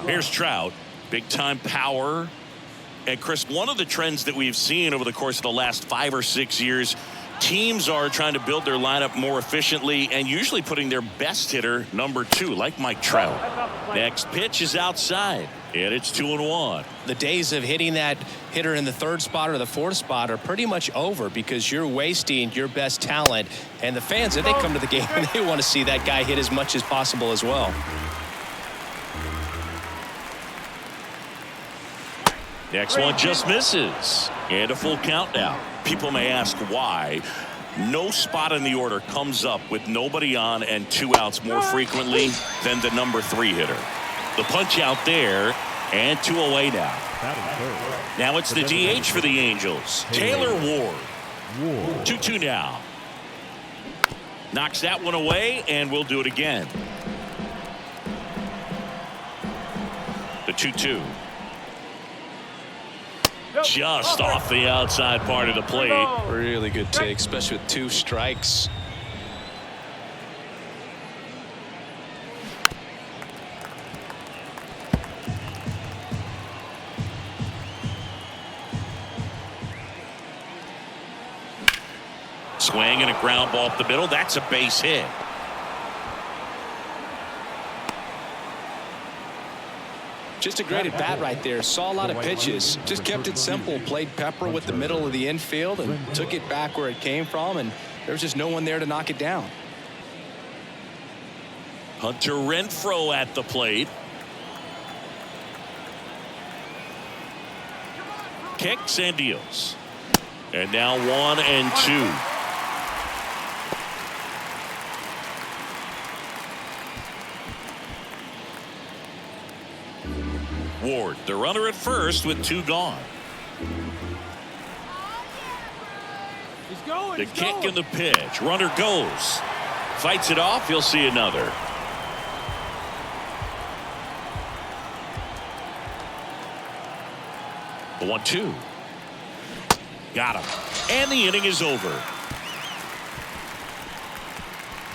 Here's Trout. Big time power. And Chris, one of the trends that we've seen over the course of the last 5 or 6 years, teams are trying to build their lineup more efficiently and usually putting their best hitter number 2, like Mike Trout. Next pitch is outside, and it's 2-1. The days of hitting that hitter in the 3rd spot or the 4th spot are pretty much over because you're wasting your best talent. And the fans, if they come to the game, they want to see that guy hit as much as possible as well. Next one just misses. And a full count now. People may ask why. No spot in the order comes up with nobody on and 2 outs more frequently than the number 3 hitter. The punch out there, and 2 away now. Now it's the DH for the Angels, Taylor Ward. 2-2 now. Knocks that one away, and we'll do it again. The 2-2. Just off the outside part of the plate. Really good take, especially with 2 strikes. Swing and a ground ball up the middle. That's a base hit. Just a great at bat right there. Saw a lot of pitches. Just kept it simple. Played pepper with the middle of the infield and took it back where it came from. And there's just no one there to knock it down. Hunter Renfroe at the plate. Kicks and deals. And now 1-2. Ward, the runner at first with 2 gone. The kick and the pitch. Runner goes. Fights it off. You'll see another. The 1-2. Got him. And the inning is over.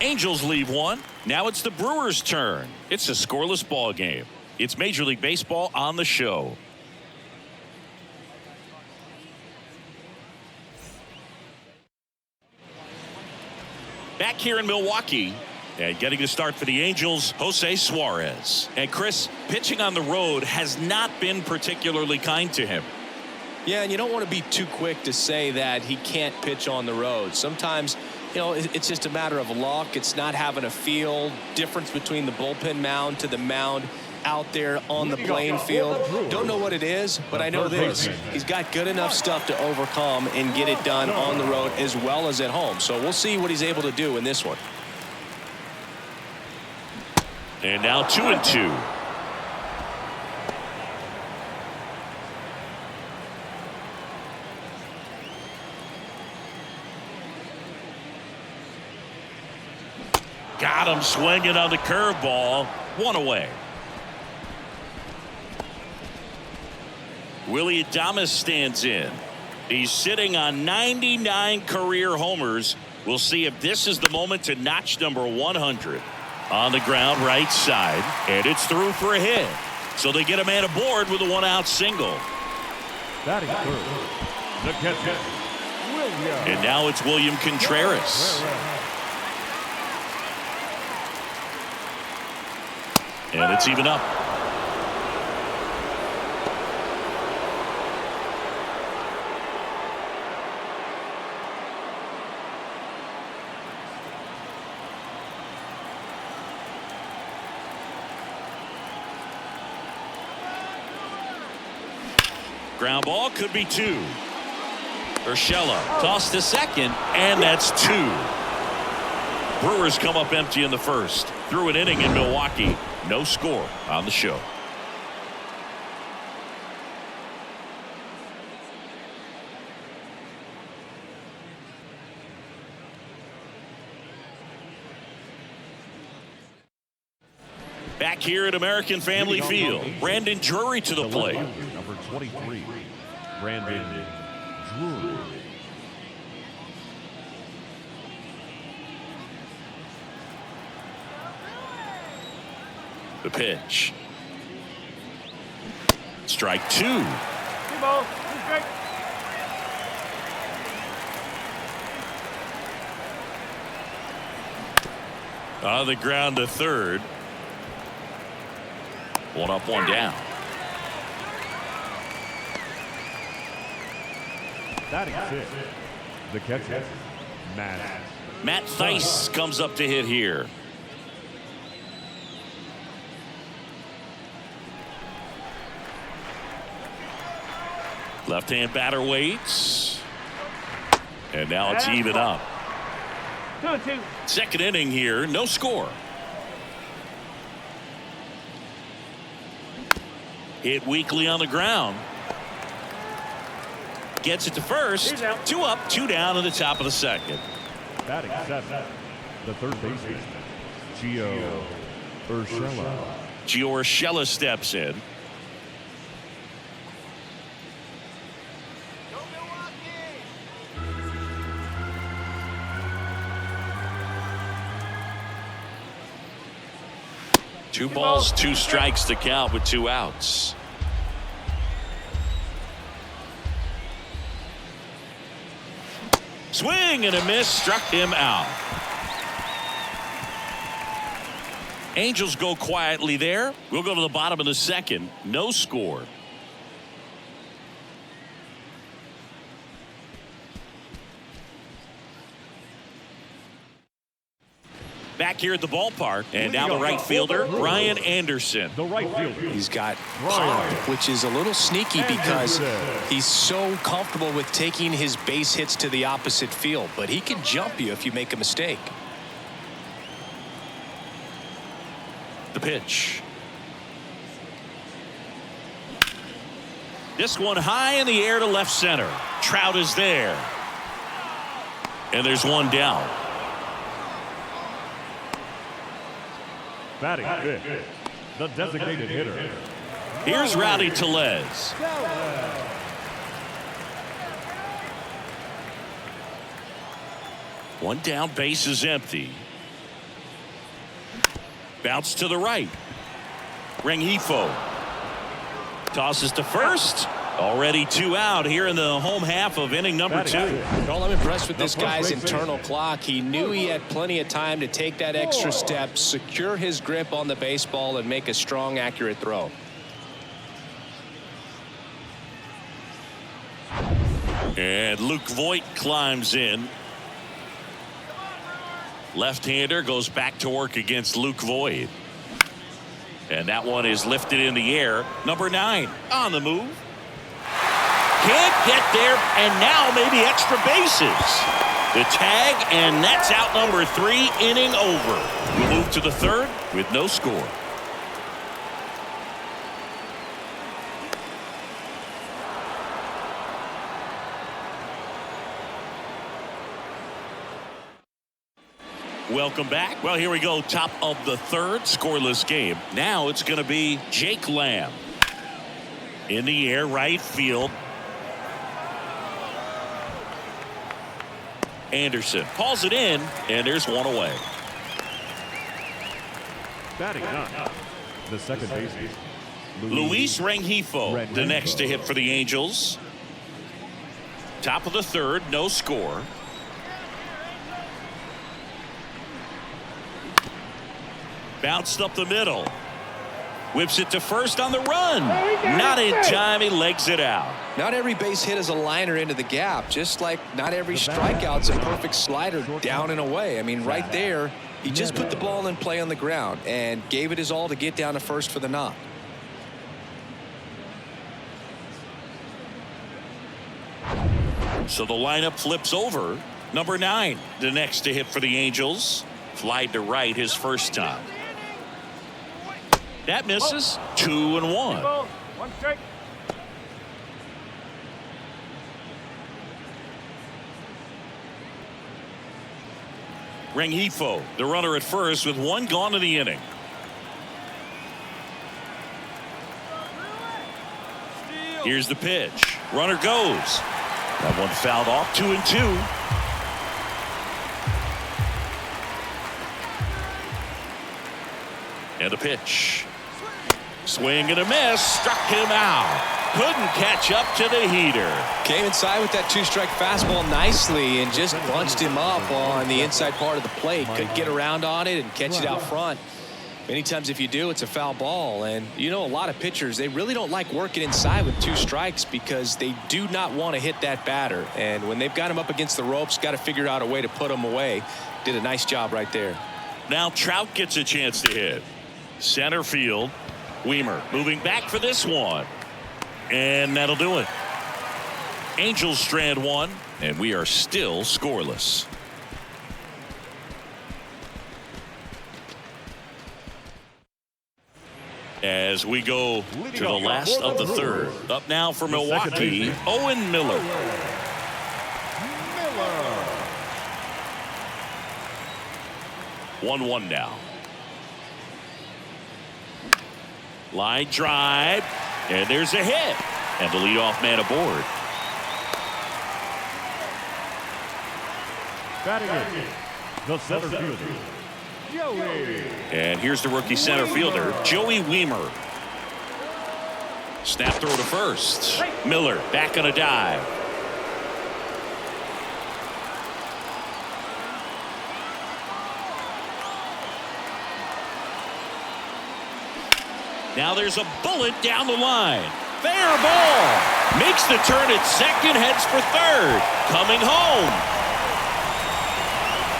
Angels leave 1. Now it's the Brewers' turn. It's a scoreless ball game. It's Major League Baseball on the show. Back here in Milwaukee, and getting the start for the Angels, Jose Suarez. And Chris, pitching on the road has not been particularly kind to him. Yeah, and you don't want to be too quick to say that he can't pitch on the road. Sometimes, you know, it's just a matter of luck. It's not having a feel. Difference between the bullpen mound to the mound out there on the playing field. Don't know what it is, but I know this. He's got good enough stuff to overcome and get it done on the road as well as at home. So we'll see what he's able to do in this one. And now 2-2. Got him swinging on the curveball. 1 away. Willie Adames stands in. He's sitting on 99 career homers. We'll see if this is the moment to notch number 100. On the ground right side, and it's through for a hit. So they get a man aboard with a 1-out single. Batting first, the catcher, William. And now it's William Contreras. And it's even up. Ground ball could be 2. Urshela tossed to second, and that's 2. Brewers come up empty in the first. Through an inning in Milwaukee. No score on the show. Back here at American Family Field, Brandon Drury to the plate. Number 23, Brandon Drury. The pitch. Strike two. On the ground to third. One up, one down. Batting fifth, the catcher, Matt Theis comes up to hit here. Left-hand batter waits. And now it's even up. 2-2. Second inning here, no score. Hit weakly on the ground. Gets it to first. Two up, two down in the top of the second. batting seventh, the third baseman, Gio Urshela. Gio Urshela steps in. Two balls, two strikes to count with two outs. Swing and a miss, struck him out. Angels go quietly there. We'll go to the bottom of the second. No score. Back here at the ballpark, and now the right fielder, Brian Anderson. The right fielder. He's got power, which is a little sneaky because he's so comfortable with taking his base hits to the opposite field, but he can jump you if you make a mistake. The pitch. This one high in the air to left center. Trout is there. And there's one down. Batting fifth, the designated hitter. Here's Rowdy Tellez. One down, base is empty. Bounce to the right. Rengifo tosses to first. Already two out here in the home half of inning number two. Well, I'm impressed with this guy's internal clock. He knew he had plenty of time to take that extra step, secure his grip on the baseball, and make a strong, accurate throw. And Luke Voit climbs in. Left-hander goes back to work against Luke Voit. And that one is lifted in the air. Number 9 on the move. Can't get there, and now maybe extra bases. The tag, and that's out number 3, inning over. We move to the third with no score. Welcome back. Well, here we go. Top of the third, scoreless game. Now it's going to be Jake Lamb. In the air, right field. Anderson calls it in, and there's one away. Batting ninth, the second baseman, Luis Rengifo, the next to hit for the Angels. Top of the third, no score. Bounced up the middle. Whips it to first on the run. Not in time. He legs it out. Not every base hit is a liner into the gap, just like not every strikeout's a perfect slider down and away. I mean, right there, he just put the ball in play on the ground and gave it his all to get down to first for the knock. So the lineup flips over. Number 9, the next to hit for the Angels. Flied to right his first time. That misses. 2-1. One strike. Rengifo, the runner at first with one gone in the inning. Here's the pitch. Runner goes. That one fouled off. 2-2. And the pitch. Swing and a miss. Struck him out. Couldn't catch up to the heater. Came inside with that two-strike fastball nicely and just bunched him up on the inside part of the plate. Couldn't get around on it and catch it out front. Many times if you do, it's a foul ball. And you know, a lot of pitchers, they really don't like working inside with 2 strikes because they do not want to hit that batter. And when they've got him up against the ropes, got to figure out a way to put him away. Did a nice job right there. Now Trout gets a chance to hit. Center field. Weimer moving back for this one. And that'll do it. Angels strand 1, and we are still scoreless. As we go to the last of the third. Up now for Milwaukee, Owen Miller. 1-1 now. Line drive, and there's a hit, and the leadoff man aboard. Batting in, the center fielder, Joey. And here's the rookie center fielder, Joey Weimer. Snap throw to first. Miller back on a dive. Now there's a bullet down the line. Fair ball. Makes the turn at second, heads for third. Coming home.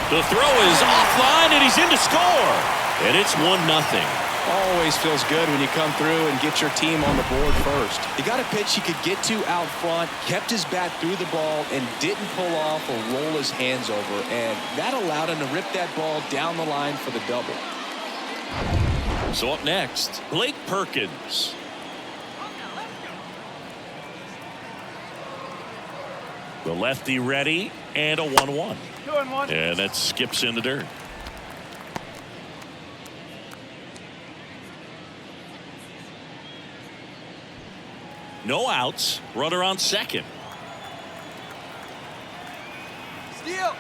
The throw is offline, and he's in to score. And it's 1-0. Always feels good when you come through and get your team on the board first. He got a pitch he could get to out front, kept his bat through the ball, and didn't pull off or roll his hands over. And that allowed him to rip that ball down the line for the double. So up next, Blake Perkins. The lefty ready, and a 1-1. 2-1. And that skips in the dirt. No outs, runner on second.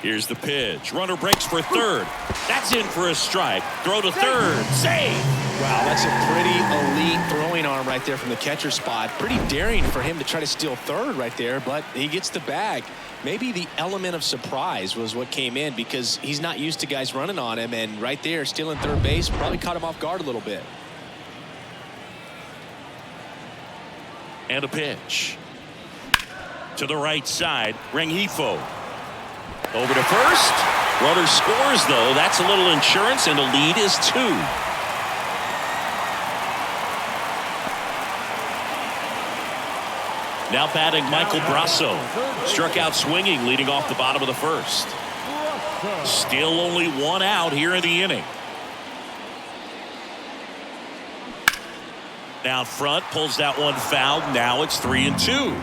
Here's the pitch. Runner breaks for third. That's in for a strike. Throw to third. Save. Wow, that's a pretty elite throwing arm right there from the catcher spot. Pretty daring for him to try to steal third right there, but he gets the bag. Maybe the element of surprise was what came in because he's not used to guys running on him, and right there stealing third base probably caught him off guard a little bit. And a pitch. To the right side, Rengifo. Over to first. Runner scores, though. That's a little insurance, and the lead is 2. Now batting Michael Brasso. Struck out swinging, leading off the bottom of the first. Still only 1 out here in the inning. Down front, pulls that one foul. Now it's 3-2.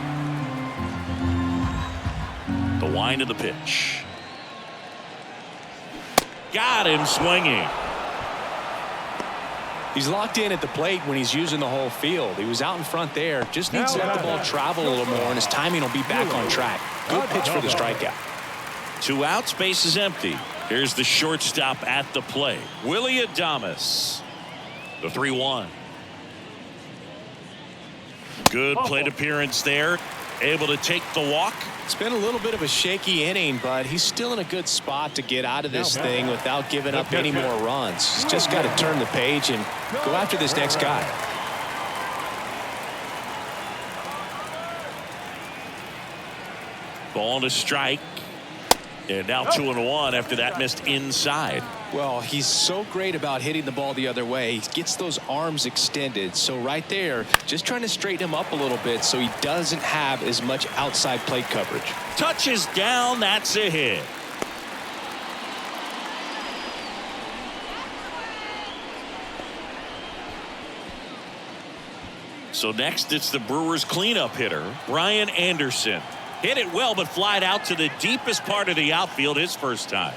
The wind of the pitch. Got him swinging. He's locked in at the plate when he's using the whole field. He was out in front there. Just needs to let the ball travel a little more, and his timing will be back on track. Good pitch for the strikeout. 2 outs, base is empty. Here's the shortstop at the plate, Willie Adames. The 3-1. Good plate appearance there. Able to take the walk. It's been a little bit of a shaky inning, but he's still in a good spot to get out of this thing without giving up any more runs. He's just got to turn the page and go after this next guy. Ball to strike. And now 2-1 after that missed inside. Well, he's so great about hitting the ball the other way. He gets those arms extended. So right there, just trying to straighten him up a little bit so he doesn't have as much outside plate coverage. Touches down. That's a hit. So next, it's the Brewers cleanup hitter, Brian Anderson. Hit it well, but flied out to the deepest part of the outfield his first time.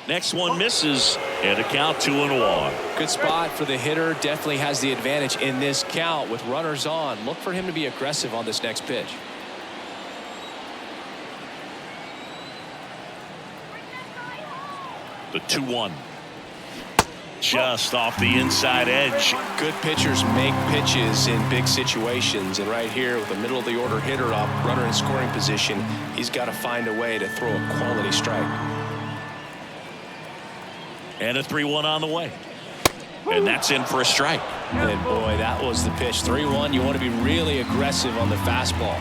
Next one misses, and a count 2-1. Good spot for the hitter. Definitely has the advantage in this count with runners on. Look for him to be aggressive on this next pitch. The 2-1. Just off the inside edge. Good pitchers make pitches in big situations, and right here with the middle of the order hitter up, runner in scoring position, he's got to find a way to throw a quality strike. And a 3-1 on the way. And that's in for a strike. And boy, that was the pitch. 3-1. You want to be really aggressive on the fastball.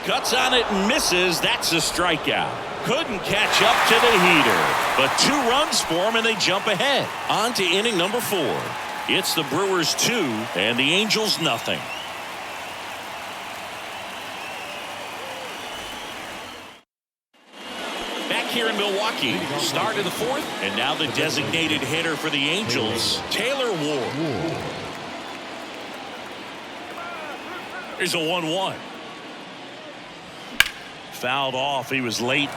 Cuts on it and misses. That's a strikeout. Couldn't catch up to the heater. But 2 runs for him and they jump ahead. On to inning number 4. It's the Brewers 2 and the Angels nothing. Back here in Milwaukee, start of the 4th, and now the designated hitter for the Angels, Taylor Ward. Here's a 1-1. Fouled off. He was late.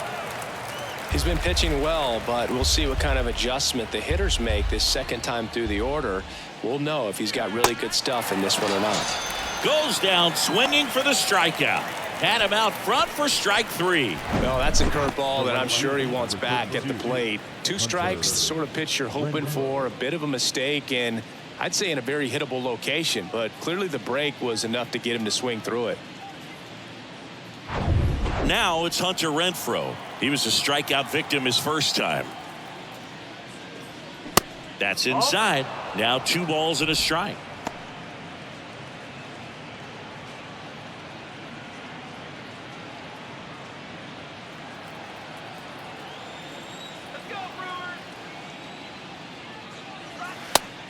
He's been pitching well, but we'll see what kind of adjustment the hitters make this second time through the order. We'll know if he's got really good stuff in this one or not. Goes down swinging for the strikeout. Had him out front for strike 3. Well, that's a curveball that I'm sure he wants back at the plate. 2 strikes, the sort of pitch you're hoping for. A bit of a mistake, and I'd say in a very hittable location, but clearly the break was enough to get him to swing through it. Now it's Hunter Renfroe. He was a strikeout victim his first time. That's inside. Now 2 balls and a strike.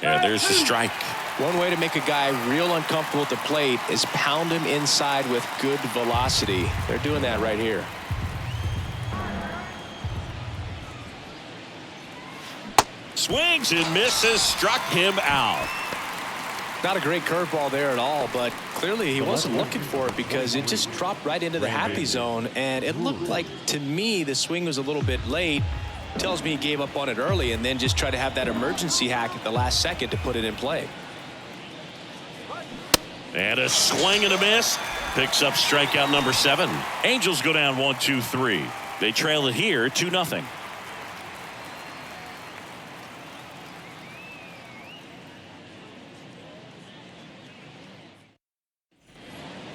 Yeah, there's the strike. One way to make a guy real uncomfortable at the plate is pound him inside with good velocity. They're doing that right here. Swings and misses, struck him out. Not a great curveball there at all, but clearly he wasn't looking for it because it just dropped right into the happy zone, and it looked like, to me, the swing was a little bit late. Tells me he gave up on it early and then just tried to have that emergency hack at the last second to put it in play. And a swing and a miss. Picks up strikeout number 7. Angels go down 1-2-3. They trail it here 2-0.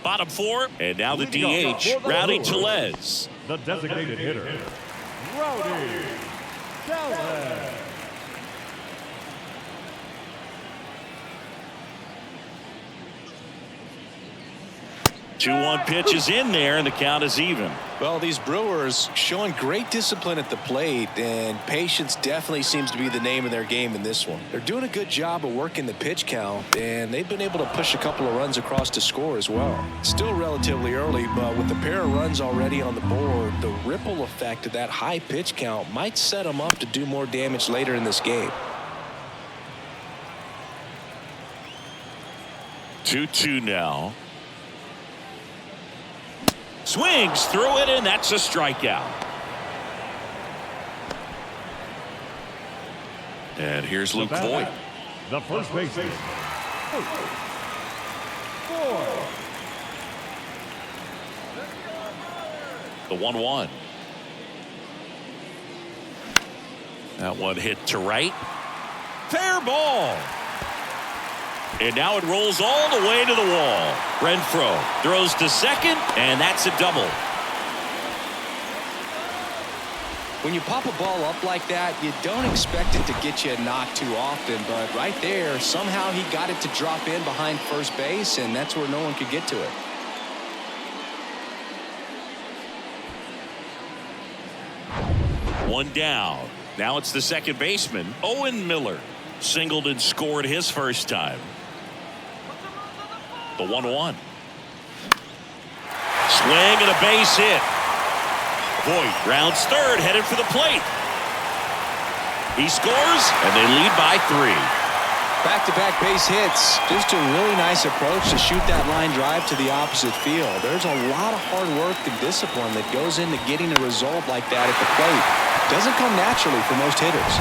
Bottom 4, and now the DH, Rowdy Tellez. The designated hitter, Rowdy Tellez. 2-1 pitch is in there, and the count is even. Well, these Brewers showing great discipline at the plate, and patience definitely seems to be the name of their game in this one. They're doing a good job of working the pitch count, and they've been able to push a couple of runs across to score as well. Still relatively early, but with a pair of runs already on the board, the ripple effect of that high pitch count might set them up to do more damage later in this game. 2-2 now. Swings through it, and that's a strikeout. And here's Luke Voigt. The first baseman, 4. The 1-1. That one hit to right. Fair ball. And now it rolls all the way to the wall. Renfroe throws to second, and that's a double. When you pop a ball up like that, you don't expect it to get you a knock too often, but right there, somehow he got it to drop in behind first base, and that's where no one could get to it. One down. Now it's the second baseman, Owen Miller. Singled and scored his first time. The 1-1. Swing and a base hit. Voigt rounds third, headed for the plate. He scores, and they lead by 3. Back-to-back base hits. Just a really nice approach to shoot that line drive to the opposite field. There's a lot of hard work and discipline that goes into getting a result like that at the plate. Doesn't come naturally for most hitters.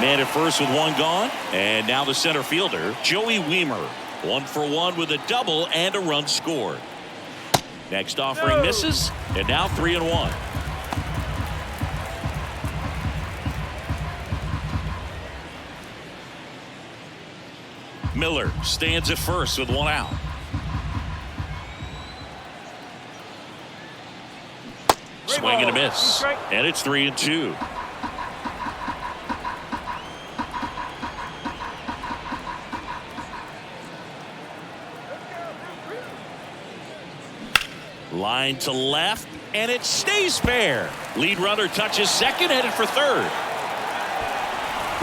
Man at first with 1 gone, and now the center fielder, Joey Wiemer. 1 for 1 with a double and a run scored. Next offering misses, and now 3-1. Miller stands at first with one out. Swing and a miss. And it's 3-2. Line to left, and it stays fair. Lead runner touches second, headed for third.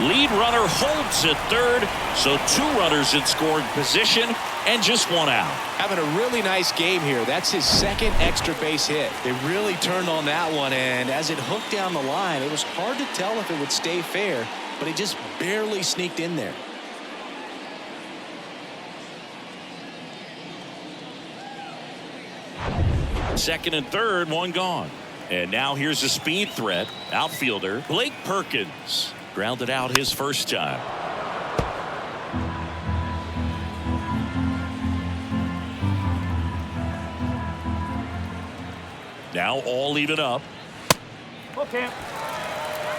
Lead runner holds at third, so 2 runners in scoring position and just 1 out. Having a really nice game here. That's his second extra base hit. They really turned on that one, and as it hooked down the line, it was hard to tell if it would stay fair, but it just barely sneaked in there. Second and third, 1 gone. And now here's a speed threat. Outfielder Blake Perkins grounded out his first time. Now all even up. Okay.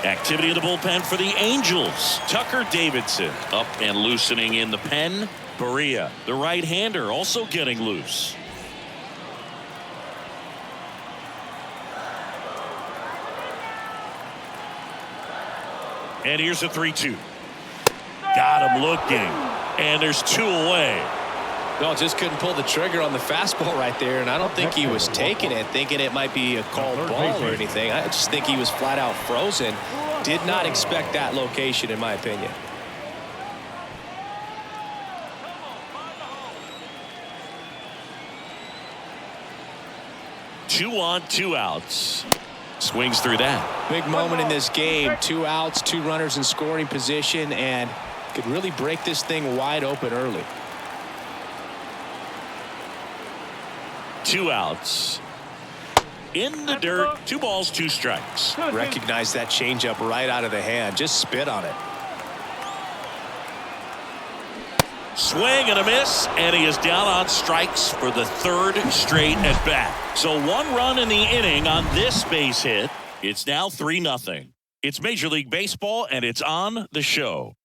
Activity in the bullpen for the Angels. Tucker Davidson up and loosening in the pen. Berea, the right-hander, also getting loose. And here's a 3-2. Got him looking. And there's 2 away. No, just couldn't pull the trigger on the fastball right there, and I don't think he was taking it, thinking it might be a called ball or anything. I just think he was flat out frozen. Did not expect that location, in my opinion. Two on, 2 outs. Swings through that. Big moment in this game. 2 outs, 2 runners in scoring position, and could really break this thing wide open early. 2 outs. In the dirt. 2 balls, 2 strikes. Recognize that changeup right out of the hand. Just spit on it. Swing and a miss, and he is down on strikes for the 3rd straight at bat. So 1 run in the inning on this base hit. It's now 3-0. It's Major League Baseball, and it's on the show.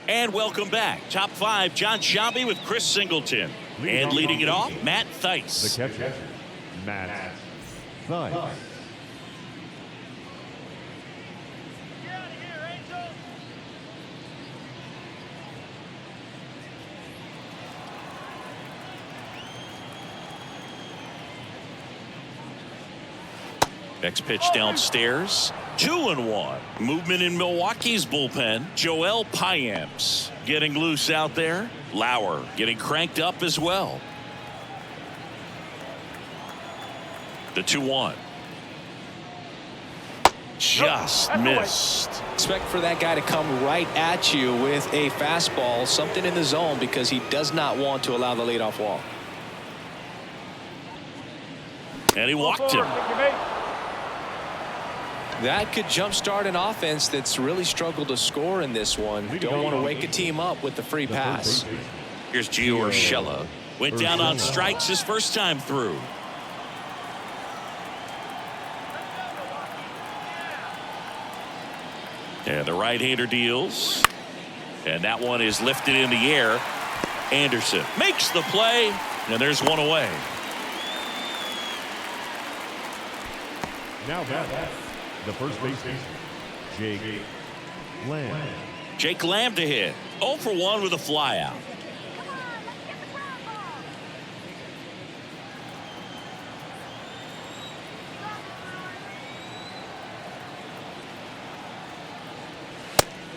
And welcome back. Top 5, John Sciambi with Chris Singleton. And leading it off, Matt Theis. The catcher, Matt Theis. Next pitch downstairs. 2-1. Movement in Milwaukee's bullpen. Joel Payamps getting loose out there. Lauer getting cranked up as well. The 2-1. Just missed. Expect for that guy to come right at you with a fastball, something in the zone, because he does not want to allow the leadoff walk. And he walked him. That could jumpstart an offense that's really struggled to score in this one. Don't want to wake a team up with the free pass. Here's Gio Urshela. Went down on strikes his first time through. And the right-hander deals. And that one is lifted in the air. Anderson makes the play. And there's 1 away. Now back. The first baseman, Jake Lamb. Jake Lamb to hit. 0 for 1 with a flyout.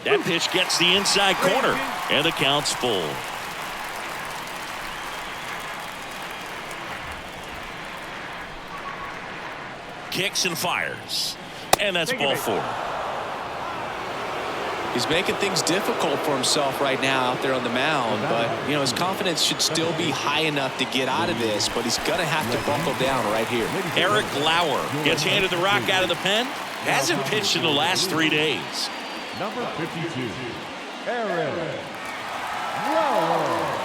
That pitch gets the inside corner, and the count's full. Kicks and fires. And that's ball 4. He's making things difficult for himself right now out there on the mound, but you know, his confidence should still be high enough to get out of this, but he's gonna have to buckle down right here. Eric Lauer gets handed the rock out of the pen. Hasn't pitched in the last 3 days. Number 52, Eric Lauer.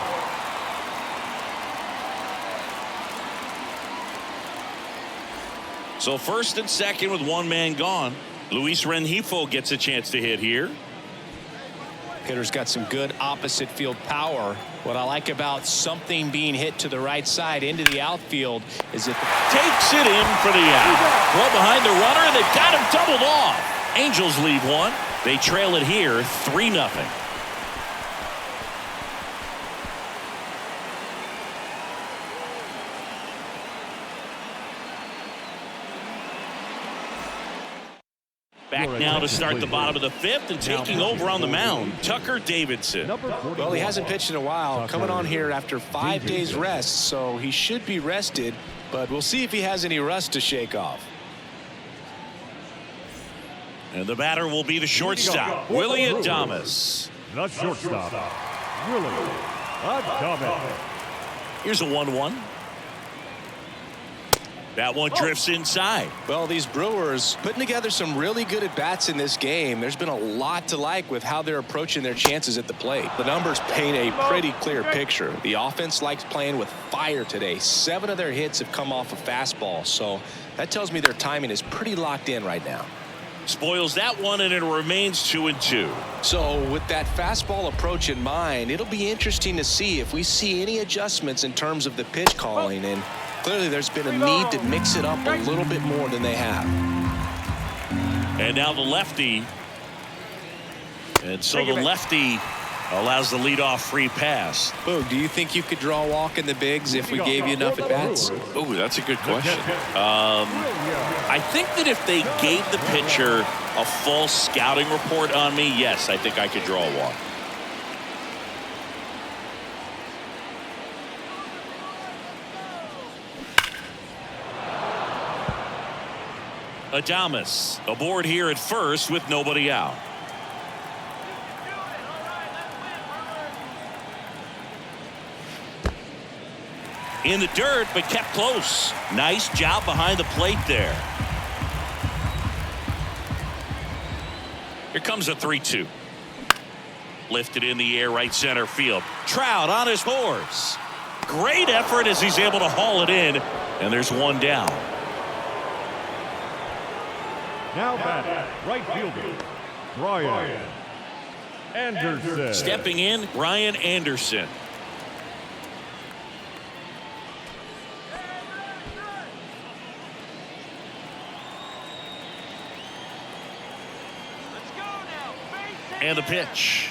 So first and second with one man gone. Luis Rengifo gets a chance to hit here. Hitter's got some good opposite field power. What I like about something being hit to the right side into the outfield is it takes it in for the out. Throw behind the runner, and they've got him doubled off. Angels lead one. They trail it here 3-0. Back now to start the bottom of the fifth, and taking over on the mound, Tucker Davidson. Well, he hasn't pitched in a while, coming on here after 5 days rest, so he should be rested, but we'll see if he has any rust to shake off. And the batter will be the shortstop, Willie Adames. The shortstop, Willie Adames. Here's a 1-1. That one drifts inside. Well, these Brewers putting together some really good at-bats in this game. There's been a lot to like with how they're approaching their chances at the plate. The numbers paint a pretty clear picture. The offense likes playing with fire today. 7 of their hits have come off a fastball, so that tells me their timing is pretty locked in right now. Spoils that one, and it remains 2-2. So with that fastball approach in mind, it'll be interesting to see if we see any adjustments in terms of the pitch calling, and clearly there's been a need to mix it up a little bit more than they have. And now the lefty. And so the lefty allows the leadoff free pass. Boog, do you think you could draw a walk in the bigs if we gave you enough at bats? Oh, that's a good question. I think that if they gave the pitcher a full scouting report on me, yes, I think I could draw a walk. Adames aboard here at first with nobody out. In the dirt, but kept close. Nice job behind the plate there. Here comes a 3-2. Lifted in the air, right center field. Trout on his horse. Great effort as he's able to haul it in, and there's one down. Now batting, right fielder, Brian Anderson. Stepping in, Brian Anderson. And the pitch.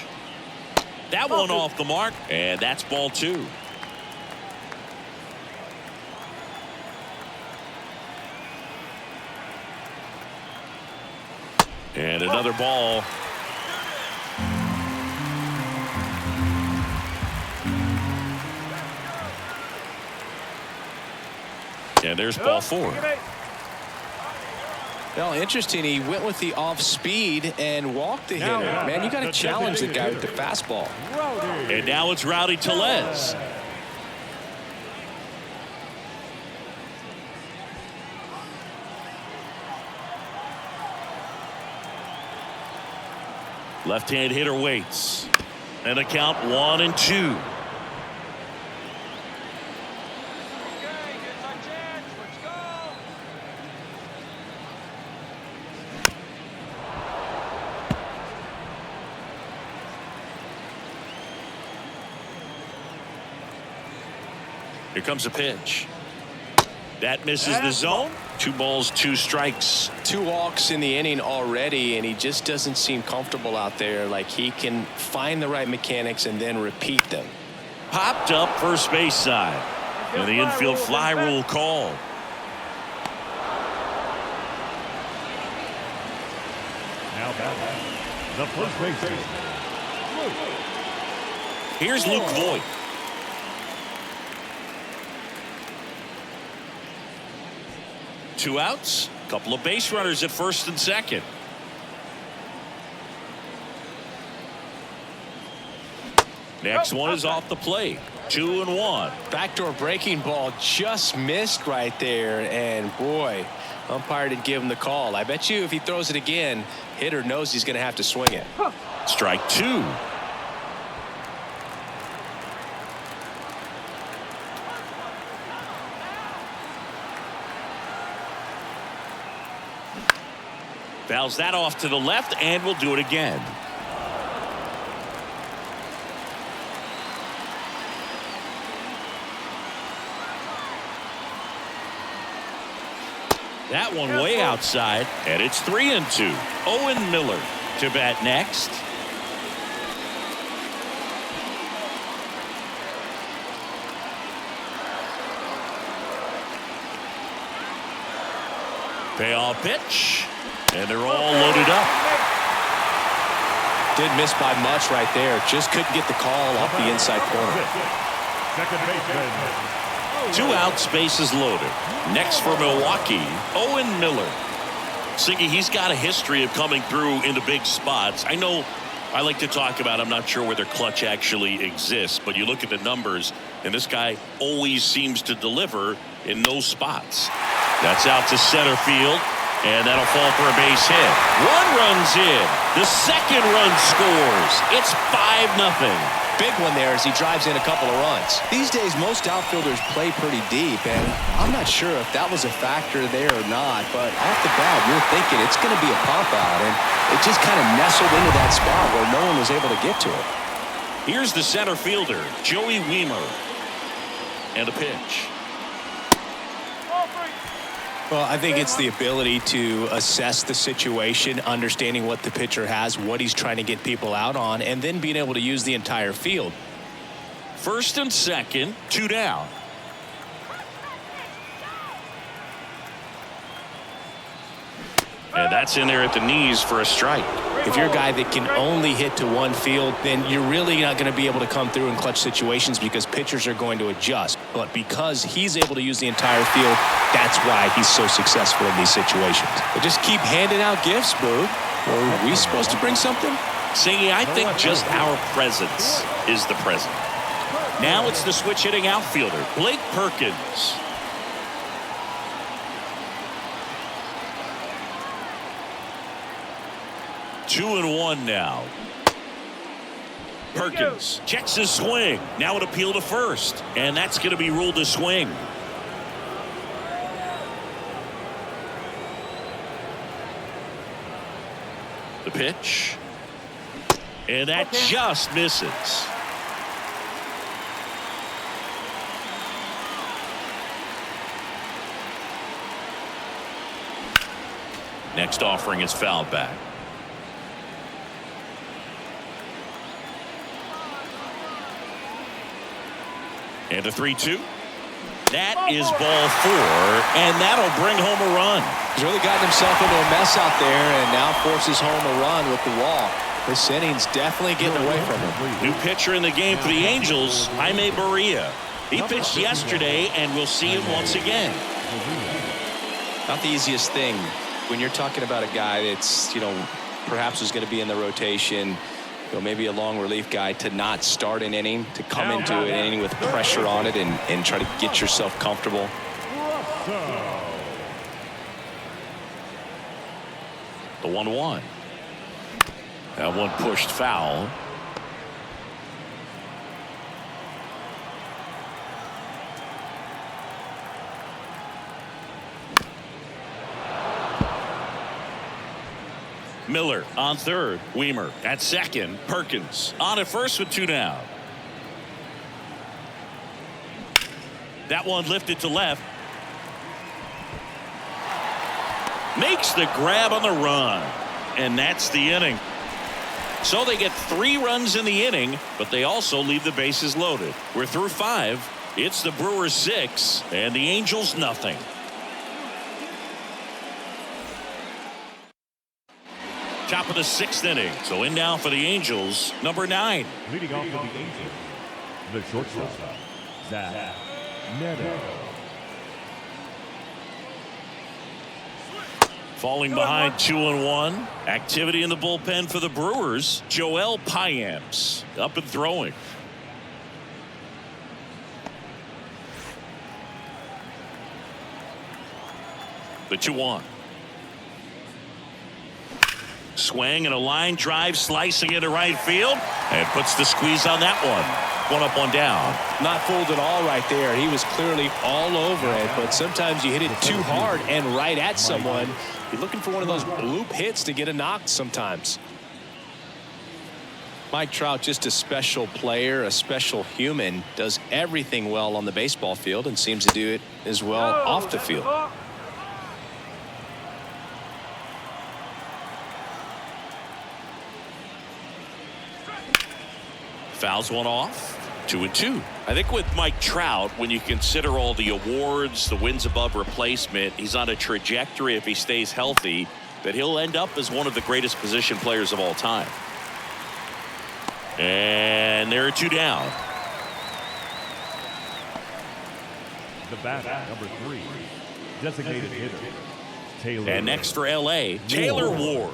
That one off the mark, and that's ball 2. And another ball. And there's ball 4. Well, interesting. He went with the off speed and walked the hitter. Man, you got to challenge the guy with the fastball. And now it's Rowdy Tellez. Left-hand hitter waits. And a count 1-2. Here comes a pitch. That misses the zone. 2 balls, 2 strikes. 2 walks in the inning already, and he just doesn't seem comfortable out there. Like he can find the right mechanics and then repeat them. Popped up first base side. And the infield fly rule called. Now batting, the first baseman, Luke. Here's Luke Voigt. Two outs, couple of base runners at first and second. Next one is off the plate. 2-1. Backdoor breaking ball just missed right there, and boy, umpire didn't give him the call. I bet you if he throws it again, hitter knows he's going to have to swing it. Strike 2. Fouls that off to the left, and will do it again. That one way outside, and it's 3-2. Owen Miller to bat next. Payoff pitch, and they're all loaded up. Did miss by much right there. Just couldn't get the call off the inside corner. Second baseman. 2 outs, bases loaded. Next for Milwaukee, Owen Miller. Siggy, he's got a history of coming through into big spots. I know I like to talk about, I'm not sure whether clutch actually exists, but you look at the numbers, and this guy always seems to deliver in those spots. That's out to center field, and that'll fall for a base hit. 1 run's in. The second run scores. It's 5-0. Big one there as he drives in a couple of runs. These days, most outfielders play pretty deep, and I'm not sure if that was a factor there or not, but off the bat, you're thinking it's going to be a pop-out, and it just kind of nestled into that spot where no one was able to get to it. Here's the center fielder, Joey Wiemer. And a pitch. Well, I think it's the ability to assess the situation, understanding what the pitcher has, what he's trying to get people out on, and then being able to use the entire field. First and second, 2 down. And that's in there at the knees for a strike. If you're a guy that can only hit to one field, then you're really not going to be able to come through in clutch situations because pitchers are going to adjust. But because he's able to use the entire field, that's why he's so successful in these situations. But just keep handing out gifts, Boo. Are we supposed to bring something? Siggy, I think just our presence is the present. Now it's the switch hitting outfielder, Blake Perkins. Two and one now. Perkins checks his swing. Now an appeal to first, and that's going to be ruled a swing. The pitch, and that just misses. Next offering is fouled back. And a 3-2. That is ball 4, and that'll bring home a run. He's really gotten himself into a mess out there and now forces home a run with the walk. This inning's definitely getting away from him. New pitcher in the game for the Angels, Jaime Barria. He pitched yesterday, and we'll see him once again. Not the easiest thing when you're talking about a guy that's, perhaps is going to be in the rotation, maybe a long relief guy, to not start an inning, to come into an inning with pressure on it and try to get yourself comfortable. The 1-1. That one pushed foul. Miller on third. Wiemer at second. Perkins on at first with 2 down. That one lifted to left. Makes the grab on the run. And that's the inning. So they get 3 runs in the inning, but they also leave the bases loaded. We're through 5. It's the Brewers 6 and the Angels nothing. Top of the 6th inning. So in now for the Angels, number 9. Leading off for the Angels, the shortstop, Zach Neto. Falling behind 2-1. Activity in the bullpen for the Brewers. Joel Payamps up and throwing. The 2-1. Swing and a line drive slicing into right field and puts the squeeze on that one. One up, one down. Not fooled at all right there. He was clearly all over it, but sometimes you hit it too hard and right at someone. You're looking for one of those bloop hits to get a knock sometimes. Mike Trout, just a special player, a special human, does everything well on the baseball field and seems to do it as well off the field. Fouls one off. 2-2. I think with Mike Trout, when you consider all the awards, the wins above replacement, he's on a trajectory, if he stays healthy, that he'll end up as one of the greatest position players of all time. And there are 2 down. The batter, number 3, designated hitter, Taylor. And next for LA, Taylor Ward.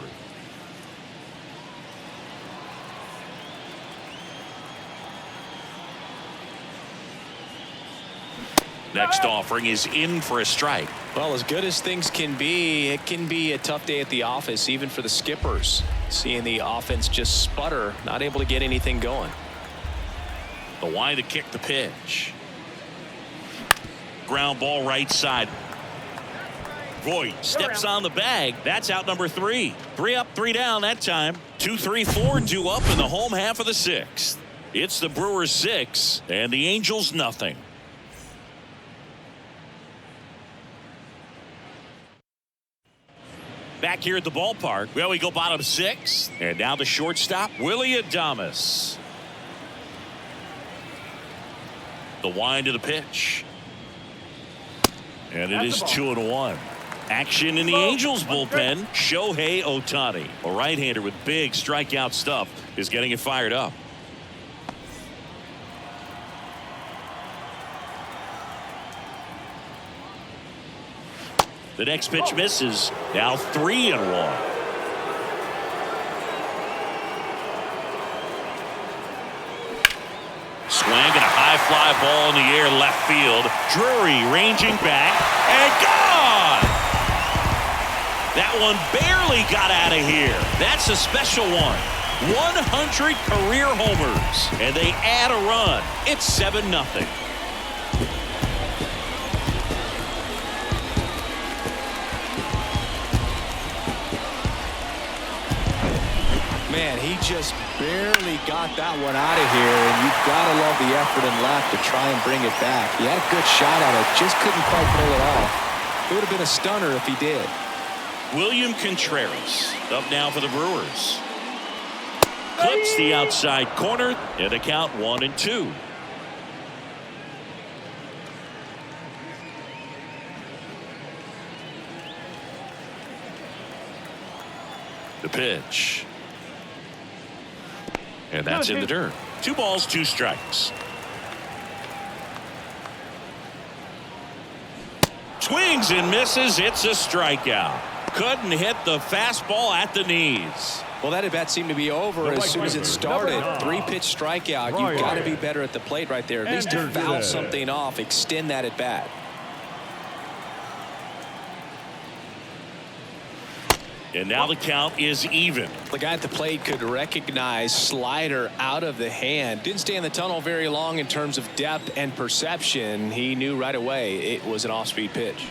Next offering is in for a strike. Well, as good as things can be, it can be a tough day at the office, even for the skippers. Seeing the offense just sputter, not able to get anything going. The wind to kick the pitch. Ground ball right side. Voigt steps on the bag. That's out number 3. 3 up, 3 down that time. 2, 3, 4, 2 up in the home half of the 6th. It's the Brewers 6 and the Angels nothing. Back here at the ballpark, well, we go bottom 6, and now the shortstop, Willie Adames. The wind to the pitch, and it is 2-1. Action in the Angels bullpen. Shohei Ohtani, a right-hander with big strikeout stuff, is getting it fired up. The next pitch misses. Now 3-1. Swing and a high fly ball in the air left field. Drury ranging back and gone. That one barely got out of here. That's a special one. 100 career homers and they add a run. It's 7-0. Man, he just barely got that one out of here, and you've got to love the effort and left to try and bring it back. He had a good shot at it, just couldn't quite pull it off. It would have been a stunner if he did. William Contreras up now for the Brewers. Clips the outside corner and a count 1-2. The pitch. And that's in the dirt. 2 balls, 2 strikes. Swings and misses. It's a strikeout. Couldn't hit the fastball at the knees. Well, that at bat seemed to be over as soon as it started. 3-pitch strikeout. You've got to be better at the plate right there. At least to foul something off, extend that at bat. And now the count is even. The guy at the plate could recognize slider out of the hand. Didn't stay in the tunnel very long in terms of depth and perception. He knew right away it was an off-speed pitch.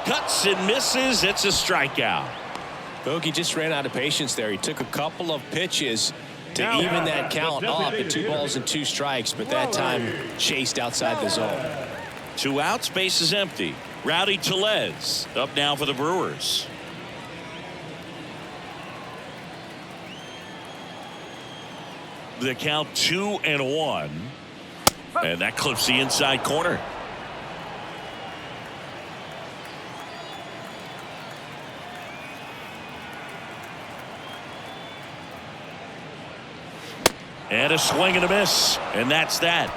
Cuts and misses. It's a strikeout. Bogey just ran out of patience there. He took a couple of pitches to even that count up at 2 balls and 2 strikes, but that time chased outside the zone. 2 outs, base is empty. Rowdy Tellez up now for the Brewers. The count 2-1, and that clips the inside corner. And a swing and a miss, and that's that.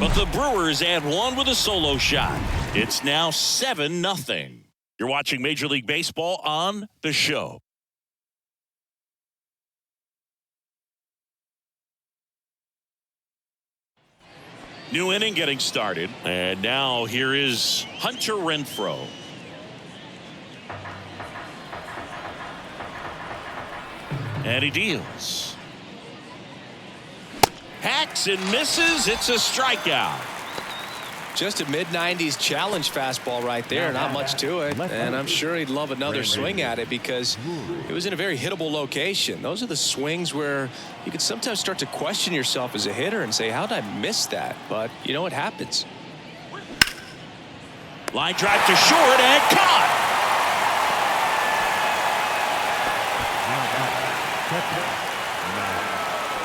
But the Brewers add 1 with a solo shot. It's now 7-0. You're watching Major League Baseball on The Show. New inning getting started, and now here is Hunter Renfroe. And he deals. Hacks and misses. It's a strikeout. Just a mid-90s challenge fastball right there. Not much to it. And I'm sure he'd love another swing at it because it was in a very hittable location. Those are the swings where you can sometimes start to question yourself as a hitter and say, how did I miss that? But, you know, it happens. Line drive to short and caught.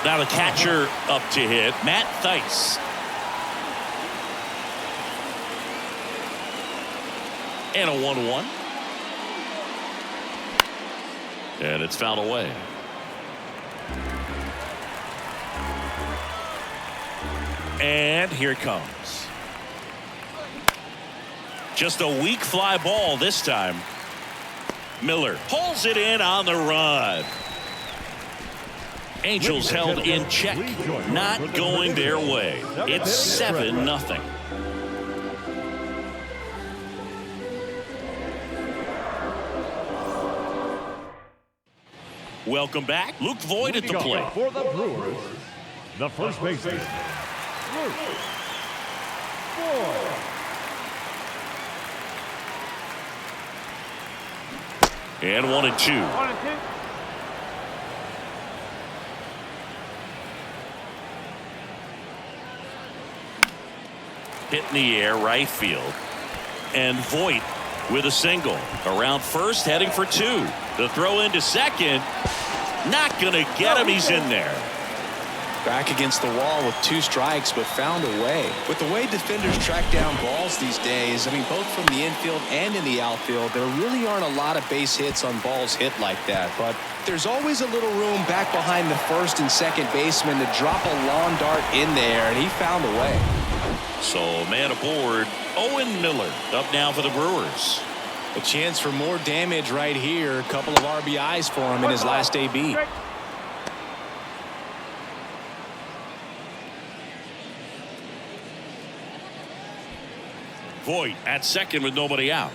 Now the catcher up to hit, Matt Theis. And a 1-1. And it's fouled away. And here it comes. Just a weak fly ball this time. Miller pulls it in on the run. Angels held in check, not going their way. It's 7-0. Welcome back. Luke Voigt at the plate. For the Brewers, the first baseman, Luke Voigt. And 1-2. 1-2. Hit in the air, right field. And Voigt with a single. Around first, heading for 2. The throw into second. Not going to get him. He's in there. Back against the wall with 2 strikes, but found a way. With the way defenders track down balls these days, I mean, both from the infield and in the outfield, there really aren't a lot of base hits on balls hit like that. But there's always a little room back behind the first and second baseman to drop a lawn dart in there, and he found a way. So, man aboard, Owen Miller up now for the Brewers. A chance for more damage right here. A couple of RBIs for him in his last AB. Voigt at second with nobody out.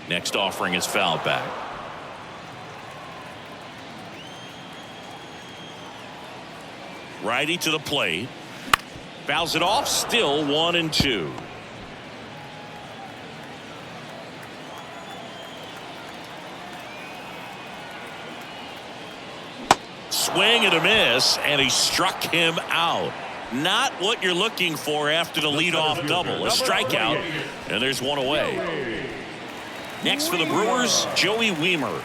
Next offering is fouled back. Righty to the plate. Fouls it off. Still 1-2. Swing and a miss, and he struck him out. Not what you're looking for after the leadoff double. A strikeout, and there's one away. Next for the Brewers, Joey Wiemer.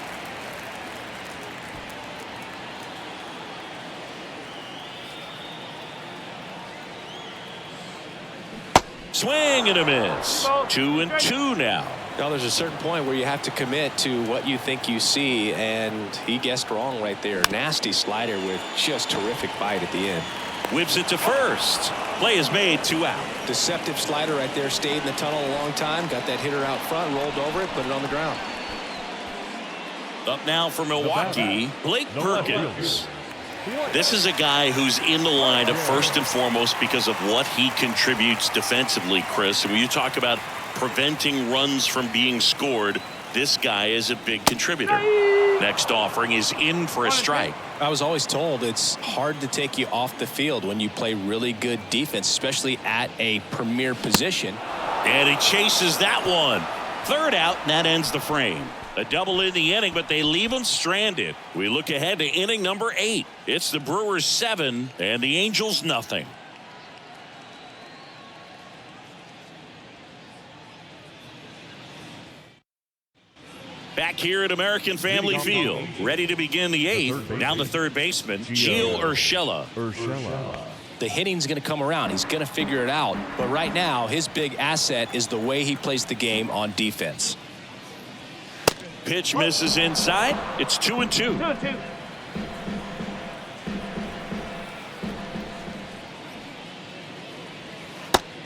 Swing and a miss. 2-2 now. Now there's a certain point where you have to commit to what you think you see, and he guessed wrong right there. Nasty slider with just terrific bite at the end. Whips it to first. Play is made, 2 out. Deceptive slider right there. Stayed in the tunnel a long time. Got that hitter out front, rolled over it, put it on the ground. Up now for Milwaukee, Blake Perkins. This is a guy who's in the lineup first and foremost because of what he contributes defensively, Chris. And when you talk about preventing runs from being scored, this guy is a big contributor. Next offering is in for a strike. I was always told it's hard to take you off the field when you play really good defense, especially at a premier position. And he chases that one. 3rd out, and that ends the frame. A double in the inning, but they leave him stranded. We look ahead to inning number 8. It's the Brewers 7 and the Angels nothing. Back here at American Family Field, ready to begin the 8th. Down the third baseman, Gio Urshela. The hitting's going to come around. He's going to figure it out. But right now, his big asset is the way he plays the game on defense. Pitch misses inside. It's 2-2. 2-2.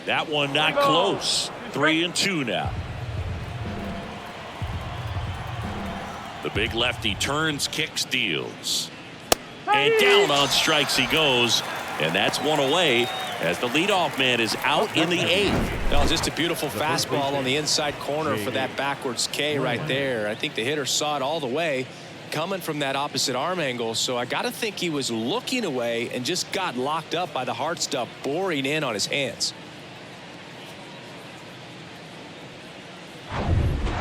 That one not close. 3-2 now. The big lefty turns, kicks, deals. And down on strikes he goes. And that's one away. as the leadoff man is out in the 8th. No, just a beautiful fastball on the inside corner for that backwards K right there. I think the hitter saw it all the way coming from that opposite arm angle, so I got to think he was looking away and just got locked up by the hard stuff boring in on his hands.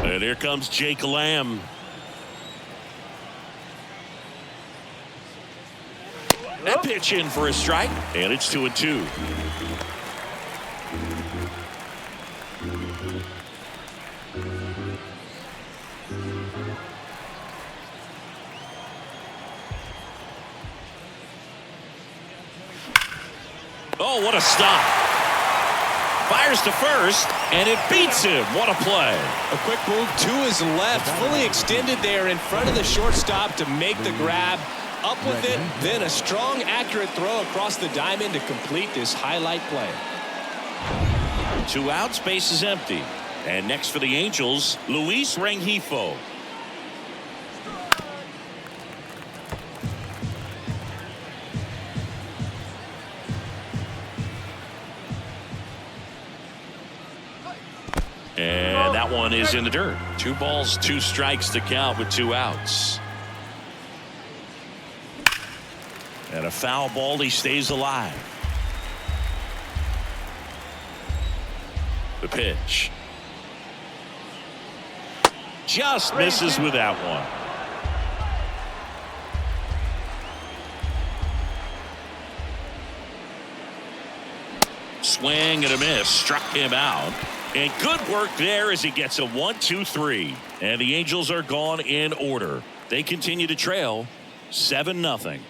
And here comes Jake Lamb. That pitch in for a strike, and it's 2-2. Oh, what a stop. Fires to first, and it beats him. What a play. A quick move to his left, fully extended there in front of the shortstop to make the grab. Up with it, then a strong, accurate throw across the diamond to complete this highlight play. 2 outs, base is empty. And next for the Angels, Luis Rengifo. And that one is in the dirt. 2 balls, 2 strikes to count with 2 outs. And a foul ball, he stays alive. The pitch. Just misses with that one. Swing and a miss. Struck him out. And good work there as he gets a 1-2-3. And the Angels are gone in order. They continue to trail 7-0.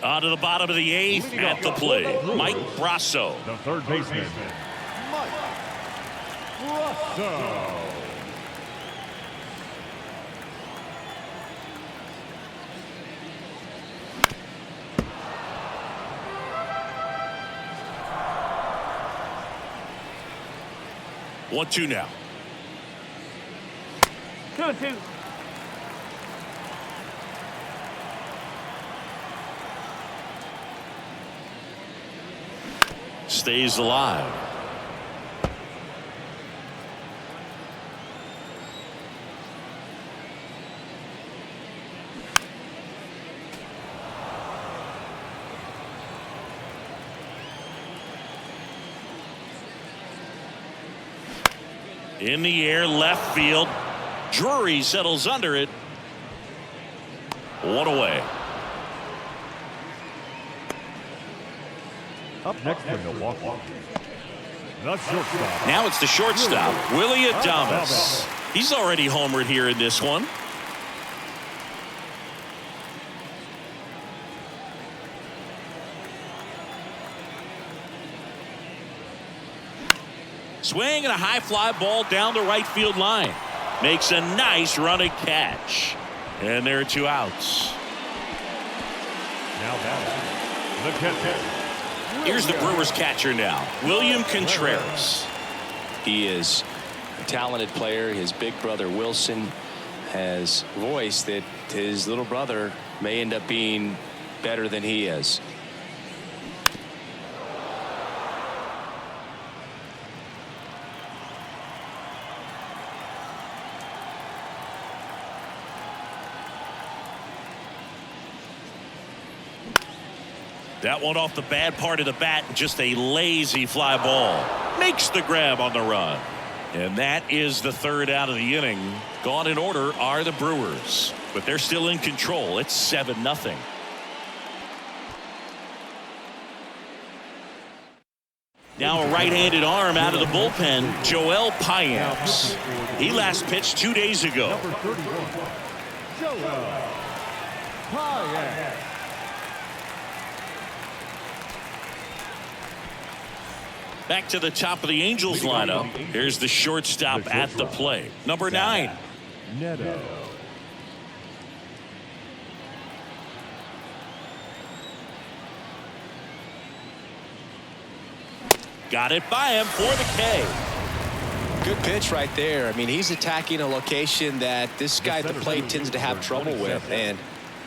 On to the bottom of the 8th at the plate, Mike Brasso. The third baseman, Mike Brasso. One, 2 now. 2-2. Stays alive. In the air, left field. Drury settles under it. 1 away. Up next for Milwaukee, the shortstop. Now it's the shortstop, Willie Adames. He's already homered here in this one. Swing and a high fly ball down the right field line. Makes a nice running catch. And there are 2 outs. Now batting, the catcher. Here's the Brewers catcher now, William Contreras. He is a talented player. His big brother Wilson has voiced that his little brother may end up being better than he is. That one off the bad part of the bat, just a lazy fly ball. Makes the grab on the run. And that is the 3rd out of the inning. Gone in order are the Brewers, but they're still in control. It's 7-0. Now a right-handed arm out of the bullpen, Joel Payamps. He last pitched 2 days ago. Number 31, Joel Payamps. Back to the top of the Angels lineup. Here's the shortstop at the plate, number 9. Neto. Got it by him for the K. Good pitch right there. I mean, he's attacking a location that this guy at the plate tends to have trouble with, and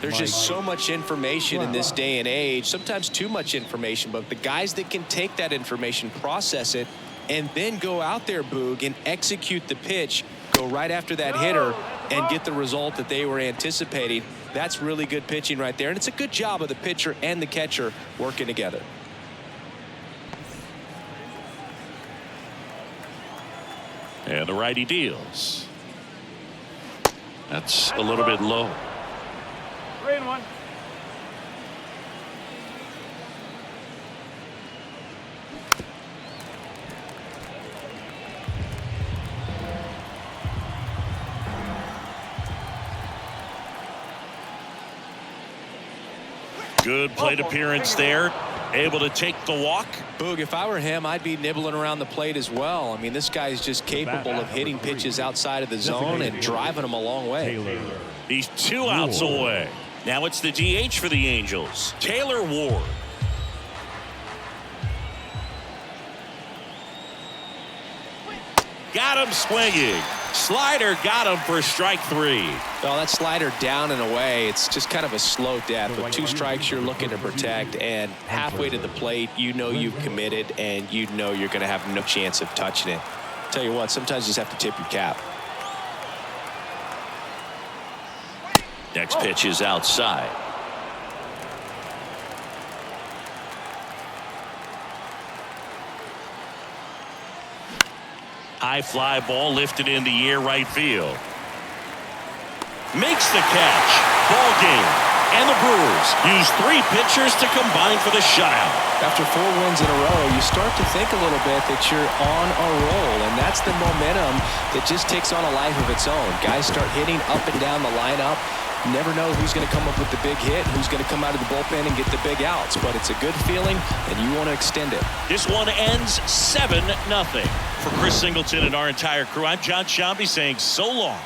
There's just so much information in this day and age, sometimes too much information, but the guys that can take that information, process it, and then go out there, Boog, and execute the pitch, go right after that hitter, and get the result that they were anticipating. That's really good pitching right there, and it's a good job of the pitcher and the catcher working together. And the righty deals. That's a little bit low. 3-1. Good plate appearance there. Able to take the walk. Boog, if I were him, I'd be nibbling around the plate as well. I mean, this guy is just capable of hitting pitches outside of the zone and driving them a long way. He's 2 outs away. Now it's the DH for the Angels, Taylor Ward. Got him swinging. Slider got him for strike 3. Well, that slider down and away, it's just kind of a slow death. With 2 strikes, you're looking to protect, and halfway to the plate, you know you've committed, and you know you're going to have no chance of touching it. Tell you what, sometimes you just have to tip your cap. Next pitch is outside. High fly ball lifted in the air, right field. Makes the catch. Ball game. And the Brewers use 3 pitchers to combine for the shutout. After 4 wins in a row, you start to think a little bit that you're on a roll, and that's the momentum that just takes on a life of its own. Guys start hitting up and down the lineup. You never know who's going to come up with the big hit, who's going to come out of the bullpen and get the big outs, but it's a good feeling, and you want to extend it. This one ends 7-0. For Chris Singleton and our entire crew, I'm John Shambi saying so long.